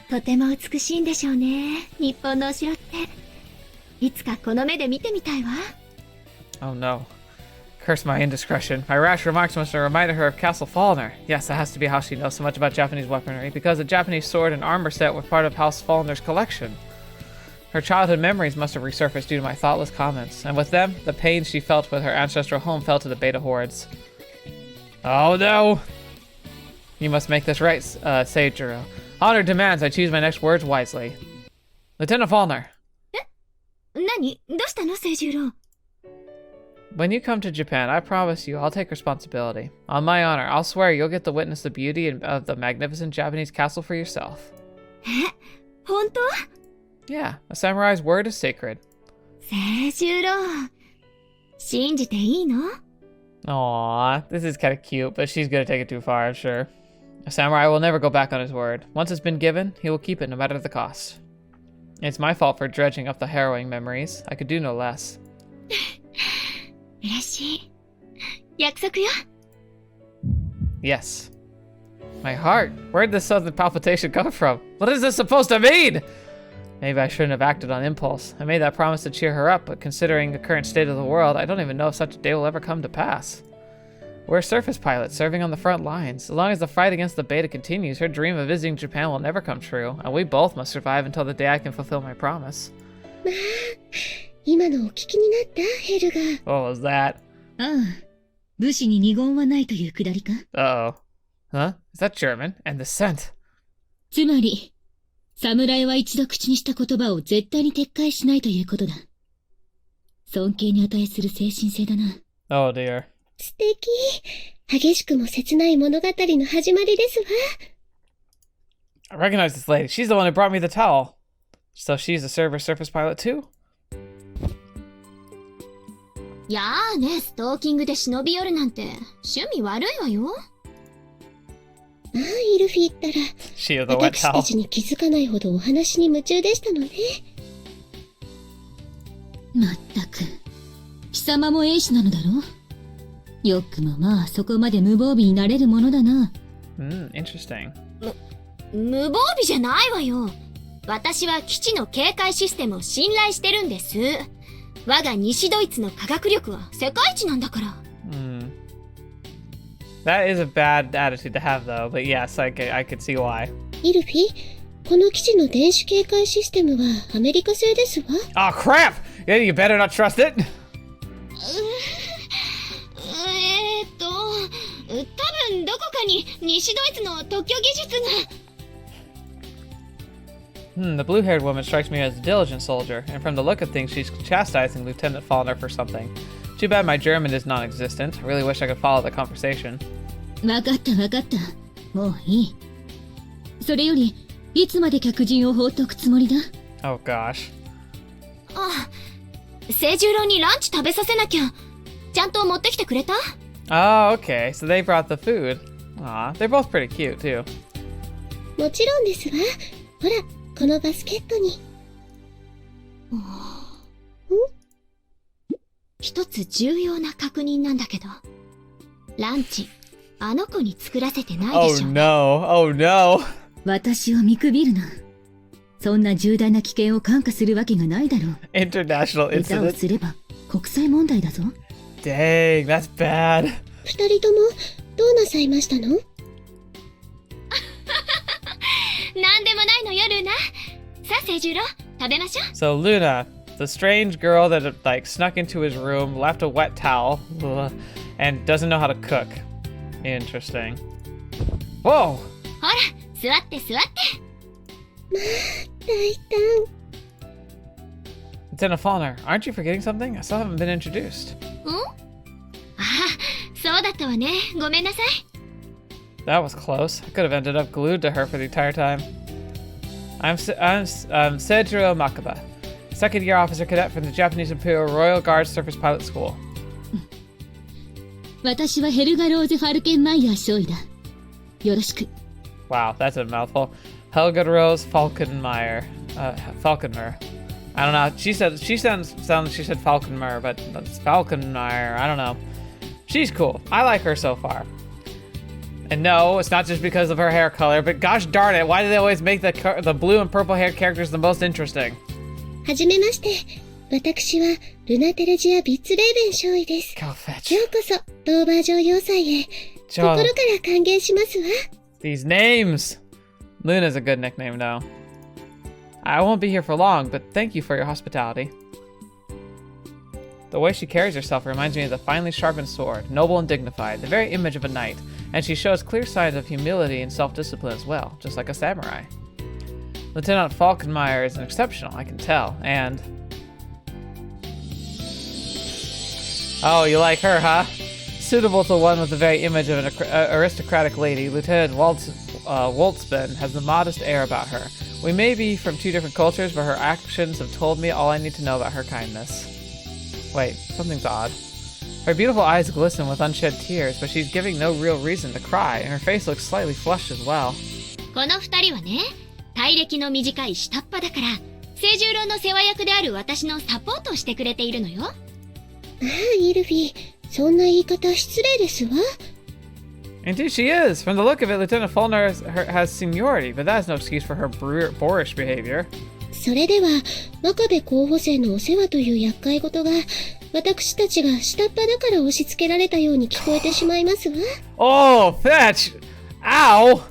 とても美しいんでしょうね。日本のお城って。いつかこの目で見てみたいわ。Oh no. Curse my indiscretion. My rash remarks must have reminded her of Castle Fallner. Yes, that has to be how she knows so much about Japanese weaponry, because a Japanese sword and armor set were part of House Fallner's collection. Her childhood memories must have resurfaced due to my thoughtless comments, and with them, the pain she felt with her ancestral home fell to the beta hordes. Oh no! You must make this right, Seijurou. Honor demands I choose my next words wisely. Lieutenant Fallner. 何？どうしたの、清十郎？ When you come to Japan, I promise you I'll take responsibility. On my honor, I'll swear you'll get to witness the beauty of the magnificent Japanese castle for yourself. え？本当？ Yeah, a samurai's word is sacred. 清十郎、信じていいの？ Aww, this is kind of cute, but she's gonna take it too far, I'm sure. A samurai will never go back on his word. Once it's been given, he will keep it no matter the cost. It's my fault for dredging up the harrowing memories. I could do no less. 嬉しい。約束よ。 Yes. My heart. Where'd this sudden palpitation come from? What is this supposed to mean? Maybe I shouldn't have acted on impulse. I made that promise to cheer her up, but considering the current state of the world, I don't even know if such a day will ever come to pass. We're surface pilots serving on the front lines. As long as the fight against the beta continues, her dream of visiting Japan will never come true, and we both must survive until the day I can fulfill my promise. まあ、今のお聞きになった？ヘルが。What was that? ああ、武士に二言はないというくだりか？ Uh-oh. Huh? Is that German? And the scent. つまり、侍は一度口にした言葉を絶対に撤回しないということだ。尊敬に値する精神性だな。Oh dear. 素敵。激しくも切ない物語の始まりですわ。 I recognize this lady. She's the one who brought me the towel. So she's a surface pilot too? やあね、ストーキングで忍び寄るなんて趣味悪いわよ。ああ、イルフィったら、 She of the wet 私た towel. ちに気づかないほどお話に夢中でしたのね。まったく、貴様も英士なのだろ？よくもまあそこまで無防備になれるものだな。Interesting. 無防備じゃないわよ。私は基地の警戒システムを信頼してるんです。我が西ドイツの科学力は世界一なんだから。That is a bad attitude to have though, but yes, I could see why. イルフィ、この基地の電子警戒システムはアメリカ製ですわ。Oh crap! Yeah, you better not trust it. 多分どこかに西ドイツの特許技術が。The blue-haired woman strikes me as a diligent soldier, and from the look of things, she's chastising Lieutenant Faulkner for something. Too bad my German is non-existent. I really wish I could follow the conversation. わかったわかった。もういい。それより、いつまで客人を放っておくつもりだ？ Oh gosh. あ、清十郎にランチ食べさせなきゃ。ちゃんと持ってきてくれた？ Oh, okay. So they brought the food. Aw, they're both pretty cute, too. もちろんですわ。ほら、このバスケットに。一つ重要な確認なんだけど、ランチ、あの子に作らせてないでしょ。Oh no, oh no. 私を見くびるな。そんな重大な危険を看過するわけがないだろう。International 歌を incident. すれば国際問題だぞ。Dang, that's bad. 二人ともどうなさいましたの？なんでもないのよ、ルナ。さあ、清十郎、食べましょう。 So Luna, the strange girl that like snuck into his room, left a wet towel, and doesn't know how to cook. Interesting. Whoa! ほら、座って座って。まあ、大胆。Lieutenant Faulkner, aren't you forgetting something? I still haven't been introduced. そうだったわね。ごめんなさい。That was close. I could have ended up glued to her for the entire time. I'm Seijurou Makaba, second-year officer cadet from the Japanese Imperial Royal Guard Surface Pilot School. 私はヘルガ・ローゼ・ファルケンマイヤー少尉だ。よろしく。Wow, that's a mouthful. Helga Rose Falkenmeyer. Falkenmer. I don't know. She said Falkenmer, but that's Falkenmeyer. I don't know. She's cool. I like her so far. And no, it's not just because of her hair color, but gosh darn it, why do they always make the blue and purple haired characters the most interesting? はじめまして。私はルナテレジア・ビッツレーベン少尉です。ようこそ、ドーバー城要塞へ。心から歓迎しますわ。These names! Luna's a good nickname, though. I won't be here for long, but thank you for your hospitality. The way she carries herself reminds me of the finely sharpened sword, noble and dignified, the very image of a knight, and she shows clear signs of humility and self-discipline as well, just like a samurai. Lieutenant Falkenmeyer is an exceptional, I can tell, and... Oh, you like her, huh? Suitable to one with the very image of an aristocratic lady, Lieutenant Woltzben has the modest air about her. We may be from two different cultures, but her actions have told me all I need to know about her kindness. Wait, something's odd. Her beautiful eyes glisten with unshed tears, but she's giving no real reason to cry, and her face looks slightly flushed as well. この二人はね、体歴の短い下っ端だから、清十郎の世話役である私のサポートをしてくれているのよ。ああ、イルフィ、そんな言い方失礼ですわ。Indeed she is. From the look of it, Lieutenant Faulkner has seniority, but that is no excuse for her boorish behavior. それでは、真壁候補生のお世話という厄介事が、私たちが下っ端だから押し付けられたように聞こえてしまいますわ。Oh, fetch! Ow!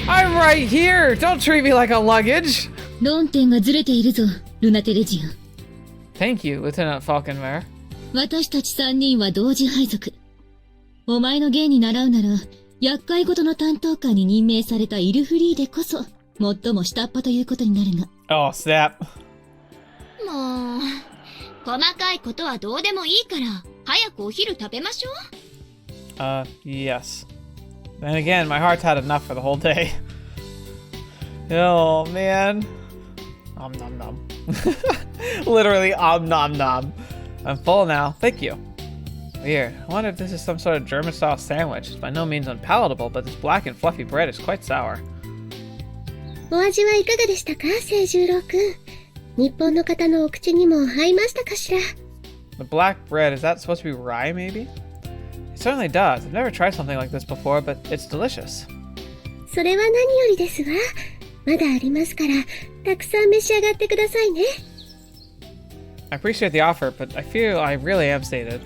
I'm right here! Don't treat me like a luggage! 論点がずれているぞ、ルナテレジア。Thank you, Lieutenant Falkenmeyer. 私たち3人は同時配属。お前の芸に習うなら、厄介事の担当官に任命されたイルフリーデこそ、最も下っ端ということになるが。Oh, snap. もう、細かいことはどうでもいいから、早くお昼食べましょう。Yes. Then again, my heart's had enough for the whole day. Oh, man. Om nom nom. Literally, om nom nom. I'm full now. Thank you. Weird. I wonder if this is some sort of German-style sandwich. It's by no means unpalatable, but this black and fluffy bread is quite sour. お味はいかがでしたか、清十郎くん。日本の方のお口にも合いましたかしら。 The black bread, is that supposed to be rye, maybe? It certainly does. I've never tried something like this before, but it's delicious. それは何よりですわ。まだありますから、たくさん召し上がってくださいね。I appreciate the offer, but I feel I really am sated.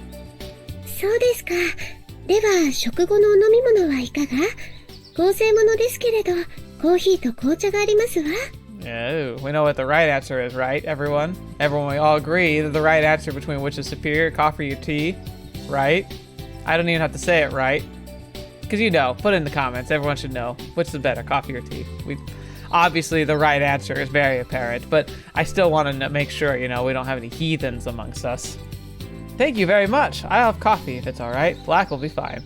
そうですか。では、食後のお飲み物はいかが？合成物ですけれど、コーヒーと紅茶がありますわ。 Oh, we know what the right answer is, right, everyone? Everyone, we all agree that the right answer between which is superior, coffee or tea, right? I don't even have to say it, right? Because you know, put it in the comments. Everyone should know which is better, coffee or tea. Obviously, the right answer is very apparent, but I still want to make sure, you know, we don't have any heathens amongst us. Thank you very much. I'll have coffee if it's all right. Black will be fine.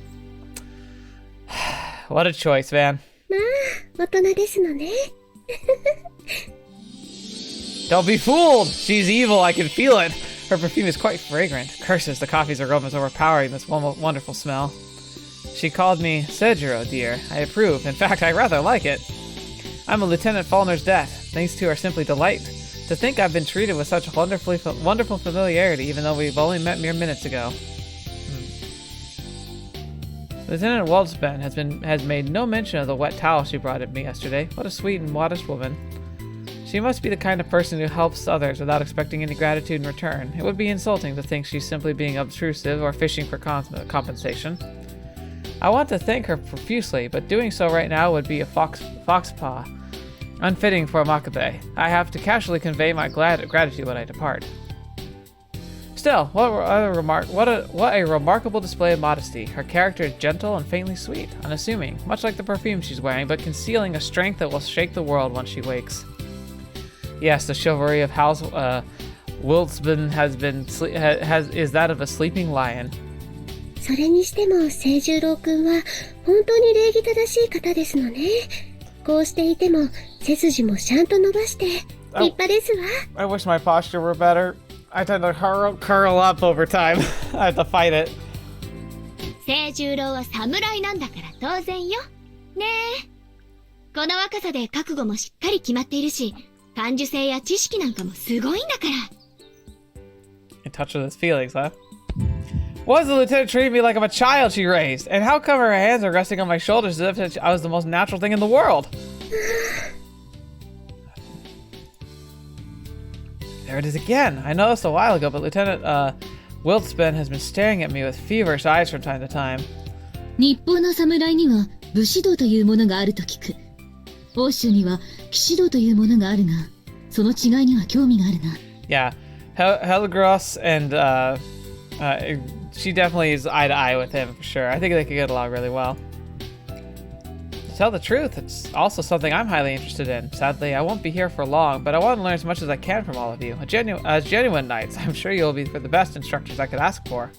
What a choice, man. まあ、大人ですのね。 Don't be fooled! She's evil, I can feel it. Her perfume is quite fragrant. Curses, the coffee's aroma is overpowering this wonderful smell. She called me Seijurou, dear. I approve. In fact, I rather like it. I'm a Lieutenant Faulkner's death. These two are simply delight. To think I've been treated with such wonderful familiarity, even though we've only met mere minutes ago. Lieutenant Waldspen has made no mention of the wet towel she brought at me yesterday. What a sweet and modest woman. She must be the kind of person who helps others without expecting any gratitude in return. It would be insulting to think she's simply being obtrusive or fishing for compensation. I want to thank her profusely, but doing so right now would be a fox paw. Unfitting for a Makabe. I have to casually convey my gratitude when I depart. Still, what a remarkable display of modesty. Her character is gentle and faintly sweet, unassuming, much like the perfume she's wearing, but concealing a strength that will shake the world once she wakes. Yes, the chivalry of House Wildsben is that of a sleeping lion. それにしても清十郎くんは本当に礼儀正しい方ですのね。こうしていても背筋もちゃんと伸ばして立派ですわ。 I wish my posture were better. I tend to curl up over time. I have to fight it. 清十郎は侍なんだから当然よ。ねえ。この若さで覚悟もしっかり決まっているし、感受性や知識なんかもすごいんだから。In touch with his feelings, huh? Why does the lieutenant treat me like I'm a child she raised? And how come her hands are resting on my shoulders as if I was the most natural thing in the world? There it is again. I noticed a while ago, but Lieutenant Wildspen has been staring at me with feverish eyes from time to time. 日本の侍には武士道というものがあると聞く。欧州には騎士道というものがあるが、その違いには興味があるな。Yeah, Helgros and she definitely is eye to eye with him for sure. I think they could get along really well. To tell the truth, it's also something I'm highly interested in. Sadly, I won't be here for long, but I want to learn as much as I can from all of you. As genuine knights, I'm sure you'll be the best instructors I could ask for.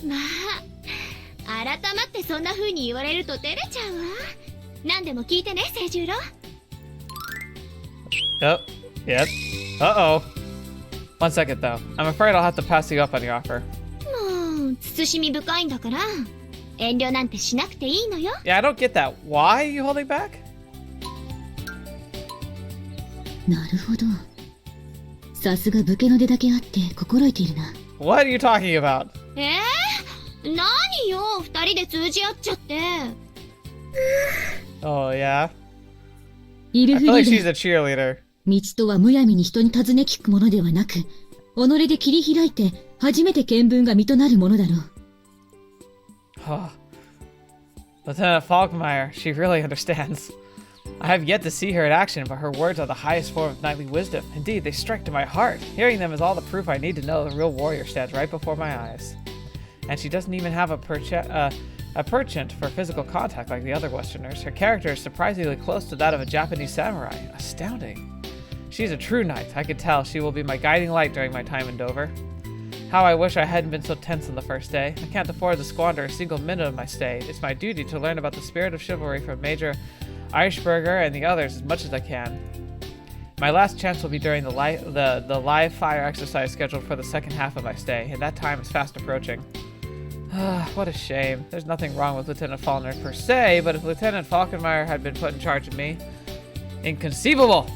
まあ、改まってそんな風に言われると照れちゃうわ。何でも聞いてね、清十郎。Yep. Uh-oh. One second, though. I'm afraid I'll have to pass you up on your offer. もう、慎み深いんだから、遠慮なんてしなくていいのよ。Yeah, I don't get that. Why are you holding back? なるほど。さすが武家の出だけあって心得ているな。What are you talking about? 何よ、二人で通じ合っちゃって。Oh, yeah? イル I フ feel リ like ー she's デ、 a cheerleader. 道とはむやみに人に尋ね聞くものではなく、己で切り開いて初めて見聞が身となるものだろう。Lieutenant Falkmeyer, she really understands. I have yet to see her in action, but her words are the highest form of knightly wisdom. Indeed, they strike to my heart. Hearing them is all the proof I need to know the real warrior stands right before my eyes. And she doesn't even have a penchant for physical contact like the other Westerners. Her character is surprisingly close to that of a Japanese samurai. Astounding. She's a true knight. I can tell she will be my guiding light during my time in Dover. How I wish I hadn't been so tense on the first day. I can't afford to squander a single minute of my stay. It's my duty to learn about the spirit of chivalry from Major Eichberger and the others as much as I can. My last chance will be during the live fire exercise scheduled for the second half of my stay, and that time is fast approaching. What a shame. There's nothing wrong with Lieutenant Faulkner per se, but if Lieutenant Falkenmeyer had been put in charge of me... Inconceivable!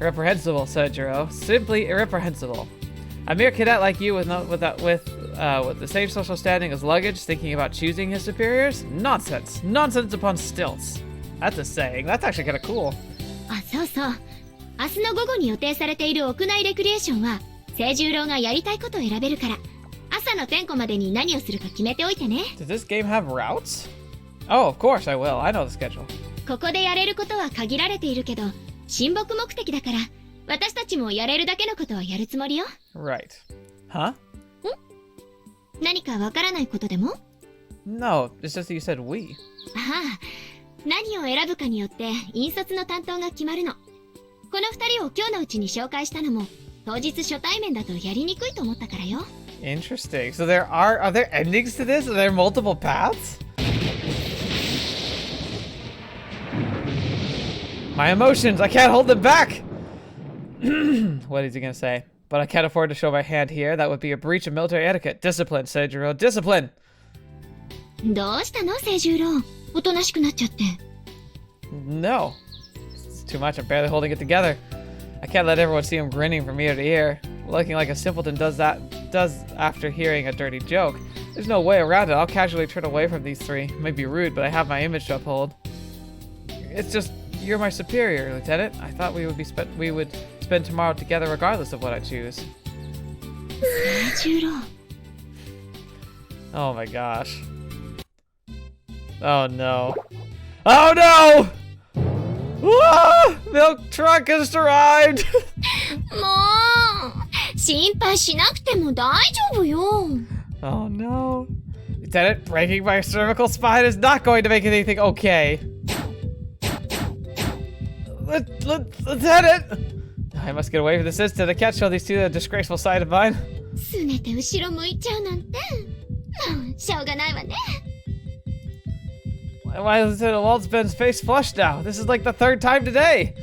Irreprehensible, said Seijurou. Simply irreprehensible. A mere cadet like you with the same social standing as luggage, thinking about choosing his superiors? Nonsense. Nonsense upon stilts. That's a saying. That's actually kind of cool. あ、そうそう。明日の午後に予定されている屋内レクリエーションは、清十郎がやりたいことを選べるから、朝の点呼までに何をするか決めておいてね。Does this game have routes? Oh, of course I will. I know the schedule. ここでやれることは限られているけど、親睦目的だから、私たちもやれるだけのことはやるつもりよ。Right. Huh? 何かわからないことでも？ No, it's just that you said we. ああ、何を選ぶかによって引率の担当が決まるの。この二人を今日のうちに紹介したのも、当日初対面だとやりにくいと思ったからよ。Interesting. So are there endings to this? Are there multiple paths? My emotions, I can't hold them back! What is he gonna say? But I can't afford to show my hand here. That would be a breach of military etiquette. Discipline, Seijurou. Discipline! どうしたの、清十郎。おとなしくなっちゃって。No. It's too much. I'm barely holding it together. I can't let everyone see him grinning from ear to ear, looking like a simpleton does after hearing a dirty joke. There's no way around it. I'll casually turn away from these three. It may be rude, but I have my image to uphold. It's just, you're my superior, Lieutenant. I thought we would spend tomorrow together regardless of what I choose. 清十郎。Oh my gosh. Oh no. Oh no! Ah! Milk truck has arrived! もう、心配しなくても大丈夫よ。Oh no. Lieutenant, breaking my cervical spine is not going to make anything okay. Lieutenant! I must get away from this instant. I can't show these two a disgraceful side of mine. すねて後ろ向いちゃうなんて。しょうがないわね。Why is Lieutenant Waldspin's face flushed now? This is like the third time today.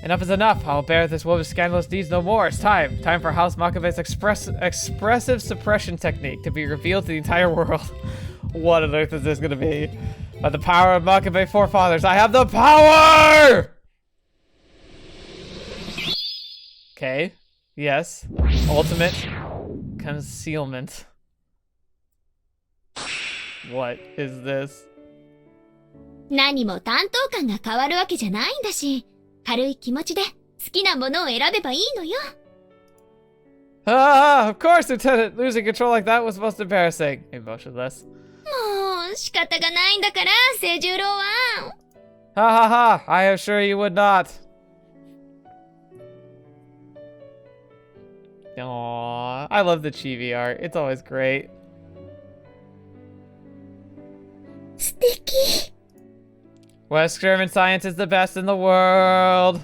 Enough is enough. I'll bear this woman's scandalous deeds no more. It's time. Time for House Makabe's expressive suppression technique to be revealed to the entire world. What on earth is this gonna be? By the power of Makabe forefathers, I have the power! Okay. Yes. Ultimate concealment. What is this? 何も担当官が変わるわけじゃないんだし、軽い気持ちで好きなものを選べばいいのよ。Ah, of course, Lieutenant. Losing control like that was most embarrassing. Emotionless. もう仕方がないんだから、清十郎は。Ha ha ha. I am sure you would not. Aww, I love the chibi art. It's always great. 素敵。West German science is the best in the world.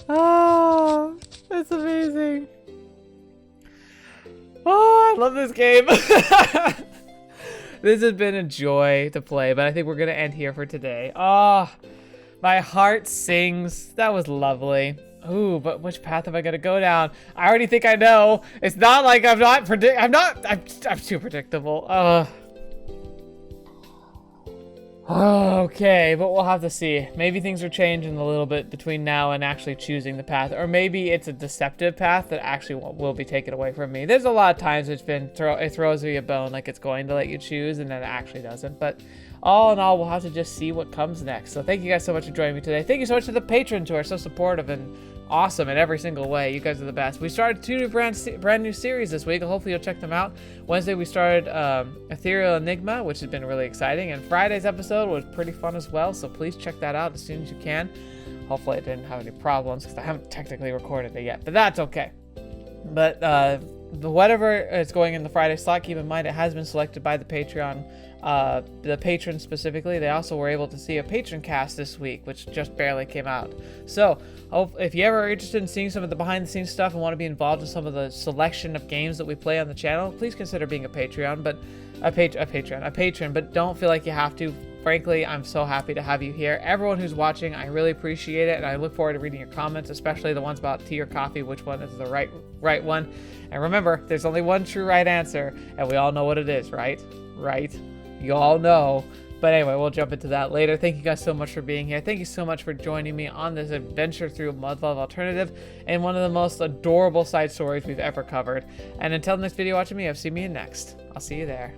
Oh, that's amazing. Oh, I love this game. This has been a joy to play, but I think we're going to end here for today. Oh, my heart sings. That was lovely. Ooh, but which path am I gonna go down? I already think I know. It's not like I'm too predictable. Okay, but we'll have to see. Maybe things are changing a little bit between now and actually choosing the path, or maybe it's a deceptive path that actually will be taken away from me. There's a lot of times it throws me a bone like it's going to let you choose and then it actually doesn't, but all in all, we'll have to just see what comes next. So thank you guys so much for joining me today. Thank you so much to the patrons who are so supportive and awesome in every single way. You guys are the best. We started 2 brand new series this week. Hopefully you'll check them out. Wednesday we started Ethereal Enigma, which has been really exciting, and Friday's episode was pretty fun as well, so please check that out as soon as you can. Hopefully I didn't have any problems because I haven't technically recorded it yet, but that's okay. But whatever is going in the Friday slot, keep in mind it has been selected by the Patreon, the patrons specifically. They also were able to see a patron cast this week, which just barely came out. So if you ever are interested in seeing some of the behind the scenes stuff and want to be involved in some of the selection of games that we play on the channel, please consider being a patron, but don't feel like you have to. Frankly, I'm so happy to have you here. Everyone who's watching, I really appreciate it, and I look forward to reading your comments, especially the ones about tea or coffee, which one is the right one. And remember, there's only one true right answer, and we all know what it is, right? Right? You all know. But anyway, we'll jump into that later. Thank you guys so much for being here. Thank you so much for joining me on this adventure through Muv-Luv Alternative and one of the most adorable side stories we've ever covered. And until the next video watching me, I've seen me in next. I'll see you there.